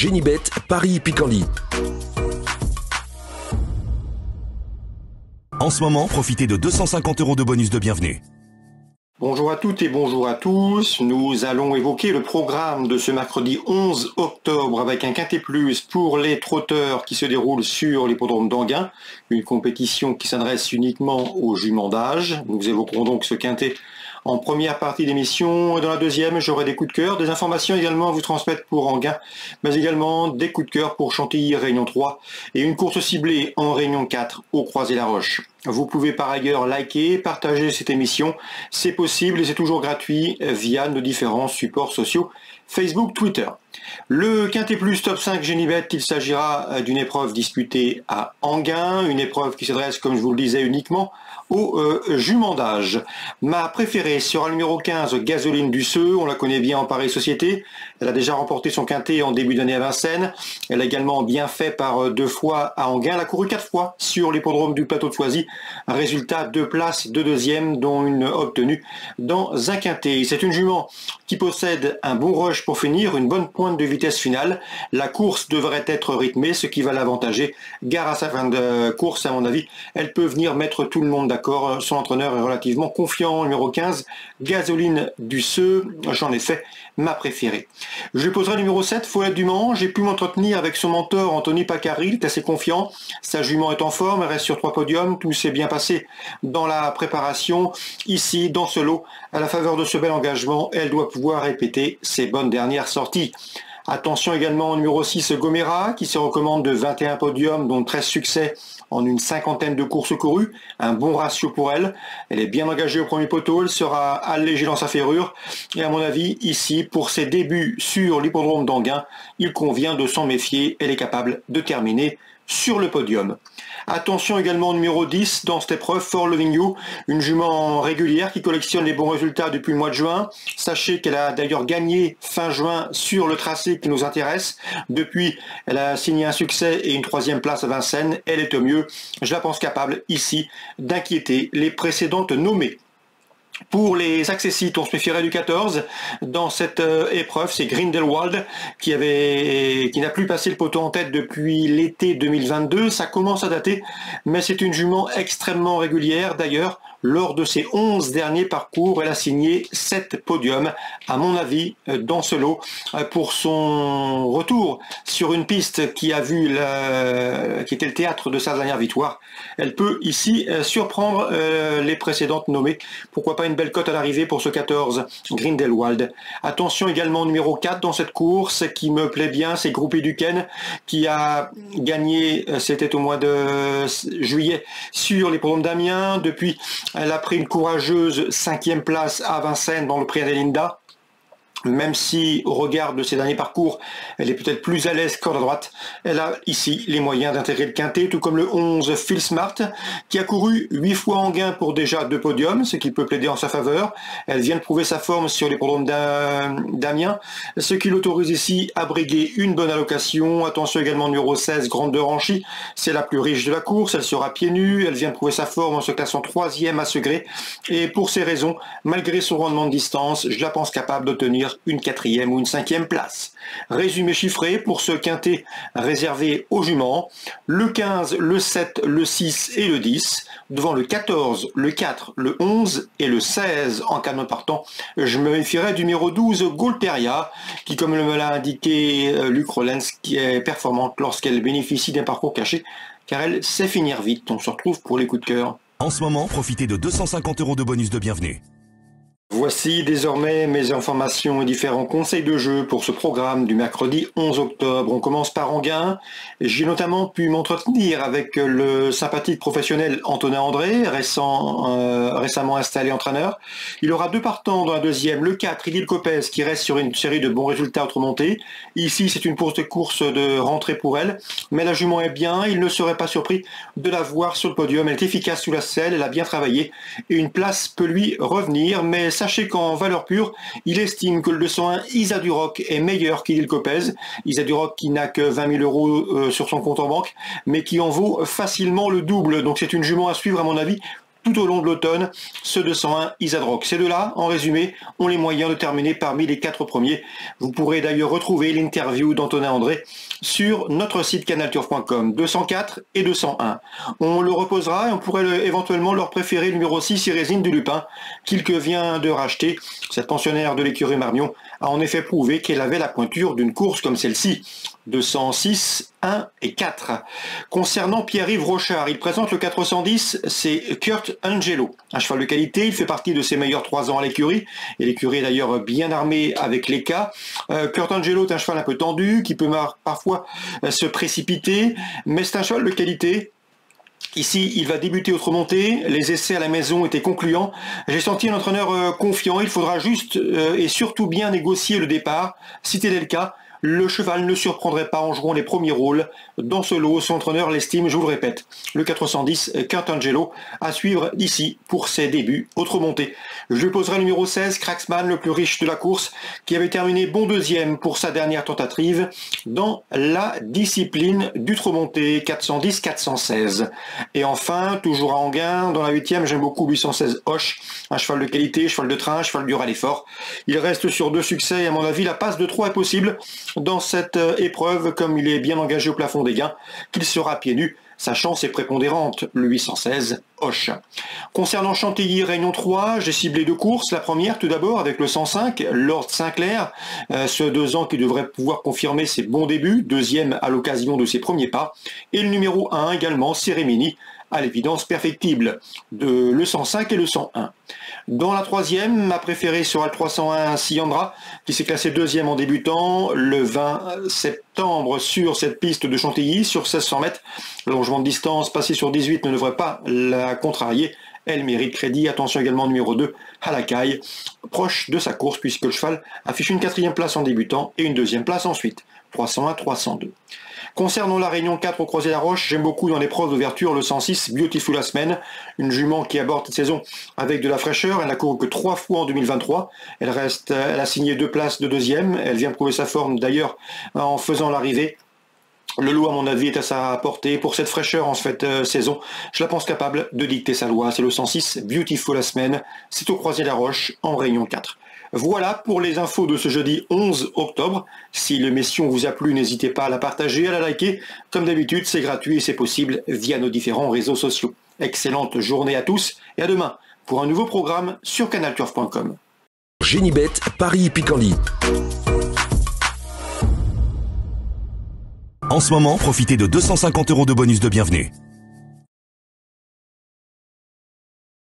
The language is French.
Génibet, Paris-Picanly. En ce moment, profitez de 250 € de bonus de bienvenue. Bonjour à toutes et bonjour à tous. Nous allons évoquer le programme de ce mercredi 11 octobre avec un quintet plus pour les trotteurs qui se déroule sur l'hippodrome d'Enghien, une compétition qui s'adresse uniquement aux juments d'âge. Nous évoquerons donc ce quintet en première partie d'émission. Dans la deuxième, j'aurai des coups de cœur, des informations également à vous transmettre pour Enghien, mais également des coups de cœur pour Chantilly, Réunion 3, et une course ciblée en Réunion 4 au Croisé-la-Roche. Vous pouvez par ailleurs liker, partager cette émission, c'est possible et c'est toujours gratuit via nos différents supports sociaux Facebook, Twitter. Le Quintet Plus Top 5 Génibet, il s'agira d'une épreuve disputée à Enghien, une épreuve qui s'adresse, comme je vous le disais, uniquement aux juments d'âge. Ma préférée sera le numéro 15, Gasoline du Seu, on la connaît bien en pareille société. Elle a déjà remporté son quintet en début d'année à Vincennes. Elle a également bien fait par 2 fois à Enghien. Elle a couru 4 fois sur l'hippodrome du Plateau de Choisy. Résultat, 2 places, 2 deuxièmes, dont une obtenue dans un quintet. C'est une jument qui possède un bon rush pour finir, une bonne pointe de vitesse finale. La course devrait être rythmée, ce qui va l'avantager. Gare à sa fin de course, à mon avis, elle peut venir mettre tout le monde d'accord. Son entraîneur est relativement confiant. Numéro 15, Gasoline du Seu, j'en ai fait ma préférée. Je poserai numéro 7, Follette du Mans. J'ai pu m'entretenir avec son mentor Anthony Pacari, il est assez confiant. Sa jument est en forme, elle reste sur 3 podiums. Tout s'est bien passé dans la préparation. Ici, dans ce lot, à la faveur de ce bel engagement, elle doit pouvoir répéter ses bonnes dernières sorties. Attention également au numéro 6, Gomera, qui se recommande de 21 podiums, dont 13 succès en une 50aine de courses courues. Un bon ratio pour elle. Elle est bien engagée au premier poteau, elle sera allégée dans sa ferrure. Et à mon avis, ici, pour ses débuts sur l'hippodrome d'Enghien, il convient de s'en méfier. Elle est capable de terminer sur le podium. Attention également au numéro 10 dans cette épreuve, For Loving You, une jument régulière qui collectionne les bons résultats depuis le mois de juin. Sachez qu'elle a d'ailleurs gagné fin juin sur le tracé qui nous intéresse. Depuis, elle a signé un succès et une 3e place à Vincennes. Elle est au mieux. Je la pense capable ici d'inquiéter les précédentes nommées. Pour les accessites, on se méfierait du 14. Dans cette épreuve, c'est Grindelwald qui n'a plus passé le poteau en tête depuis l'été 2022. Ça commence à dater, mais c'est une jument extrêmement régulière. D'ailleurs, lors de ses 11 derniers parcours, elle a signé 7 podiums, à mon avis, dans ce lot. Pour son retour sur une piste qui était le théâtre de sa dernière victoire, elle peut ici surprendre les précédentes nommées. Pourquoi pas une belle cote à l'arrivée pour ce 14, Grindelwald. Attention également au numéro 4 dans cette course qui me plaît bien, c'est Groupé Duquesne qui a gagné, c'était au mois de juillet, sur l'hippodrome d'Amiens. Depuis, elle a pris une courageuse 5e place à Vincennes dans le prix Adelinda. Même si, au regard de ses derniers parcours, elle est peut-être plus à l'aise qu'en droite, elle a ici les moyens d'intégrer le quintet, tout comme le 11 Phil Smart, qui a couru 8 fois Enghien pour déjà 2 podiums, ce qui peut plaider en sa faveur. Elle vient de prouver sa forme sur l'hippodrome d'Amiens, ce qui l'autorise ici à briguer une bonne allocation. Attention également numéro 16, Grande de Ranchy, c'est la plus riche de la course, elle sera pieds nus, elle vient de prouver sa forme en se classant 3e à Segré, et pour ces raisons, malgré son rendement de distance, je la pense capable d'obtenir une 4e ou une 5e place. Résumé chiffré pour ce quintet réservé aux juments, le 15, le 7, le 6 et le 10, devant le 14, le 4, le 11 et le 16 en canon partant. Je me méfierais du numéro 12, Golteria, qui, comme me l'a indiqué Luc Rollens, qui est performante lorsqu'elle bénéficie d'un parcours caché, car elle sait finir vite. On se retrouve pour les coups de cœur. En ce moment, profitez de 250 € de bonus de bienvenue. Voici désormais mes informations et différents conseils de jeu pour ce programme du mercredi 11 octobre. On commence par Enghien. J'ai notamment pu m'entretenir avec le sympathique professionnel Antonin André, récemment installé entraîneur. Il aura 2 partants dans la deuxième. Le 4, Idil Copez, qui reste sur une série de bons résultats autre montée. Ici, c'est une course de rentrée pour elle. Mais la jument est bien. Il ne serait pas surpris de la voir sur le podium. Elle est efficace sous la selle. Elle a bien travaillé. Et une place peut lui revenir. Mais sachez qu'en valeur pure, il estime que le 201 Isa Duroc est meilleur qu'Idil Copez. Isa Duroc qui n'a que 20 000 € sur son compte en banque, mais qui en vaut facilement le double. Donc c'est une jument à suivre à mon avis tout au long de l'automne, ceux de 101 Isadrock. Ces deux-là, en résumé, ont les moyens de terminer parmi les 4 premiers. Vous pourrez d'ailleurs retrouver l'interview d'Antonin André sur notre site canalturf.com, 204 et 201. On le reposera et on pourrait éventuellement leur préférer le numéro 6, Irésine du Lupin, qu'il vient de racheter. Cette pensionnaire de l'écurie Marmion a en effet prouvé qu'elle avait la pointure d'une course comme celle-ci. 206, 1 et 4. Concernant Pierre-Yves Rochard, il présente le 410, c'est Kurt Angelo. Un cheval de qualité, il fait partie de ses meilleurs 3 ans à l'écurie, et l'écurie est d'ailleurs bien armée avec les cas. Kurt Angelo est un cheval un peu tendu, qui peut parfois se précipiter, mais c'est un cheval de qualité. Ici, il va débuter autre montée, les essais à la maison étaient concluants. J'ai senti un entraîneur confiant, il faudra juste et surtout bien négocier le départ. Si tel est le cas, le cheval ne surprendrait pas en jouant les premiers rôles. Dans ce lot, son entraîneur l'estime, je vous le répète. Le 410, Kurt Angelo, à suivre ici pour ses débuts. Autre montée. Je lui poserai le numéro 16, Cracksman, le plus riche de la course, qui avait terminé bon deuxième pour sa dernière tentative dans la discipline d'outre-montée 410-416. Et enfin, toujours à Anguin, dans la 8e, j'aime beaucoup 816 Hoche, un cheval de qualité, cheval de train, cheval dur à l'effort. Il reste sur 2 succès et à mon avis, la passe de 3 est possible dans cette épreuve, comme il est bien engagé au plafond des gains, qu'il sera pieds nus. Sa chance est prépondérante, le 816 Hoche. Concernant Chantilly, Réunion 3, j'ai ciblé 2 courses. La première, tout d'abord, avec le 105, Lord Sinclair, ce 2 ans qui devrait pouvoir confirmer ses bons débuts, deuxième à l'occasion de ses premiers pas. Et le numéro 1 également, Cérémini, à l'évidence perfectible, de le 105 et le 101. Dans la 3e, ma préférée sera le 301 Siandra, qui s'est classé 2e en débutant le 20 septembre sur cette piste de Chantilly, sur 1600 mètres. L'allongement de distance passé sur 18 ne devrait pas la contrarier. Elle mérite crédit. Attention également numéro 2, Halakai, proche de sa course puisque le cheval affiche une 4e place en débutant et une 2e place ensuite. 301-302. Concernant la Réunion 4 au Croisé-la-Roche, j'aime beaucoup dans l'épreuve d'ouverture le 106 Beautiful Asmen, une jument qui aborde cette saison avec de la fraîcheur. Elle n'a couru que 3 fois en 2023. Elle a signé 2 places de 2e. Elle vient prouver sa forme d'ailleurs en faisant l'arrivée. Le lot, à mon avis, est à sa portée. Pour cette fraîcheur en cette saison, je la pense capable de dicter sa loi. C'est le 106 Beautiful Asmen. C'est au Croisé-la-Roche en Réunion 4. Voilà pour les infos de ce jeudi 11 octobre. Si l'émission vous a plu, n'hésitez pas à la partager, à la liker. Comme d'habitude, c'est gratuit et c'est possible via nos différents réseaux sociaux. Excellente journée à tous et à demain pour un nouveau programme sur canalturf.com. Génibet, Paris Picorly. En ce moment, profitez de 250 € de bonus de bienvenue.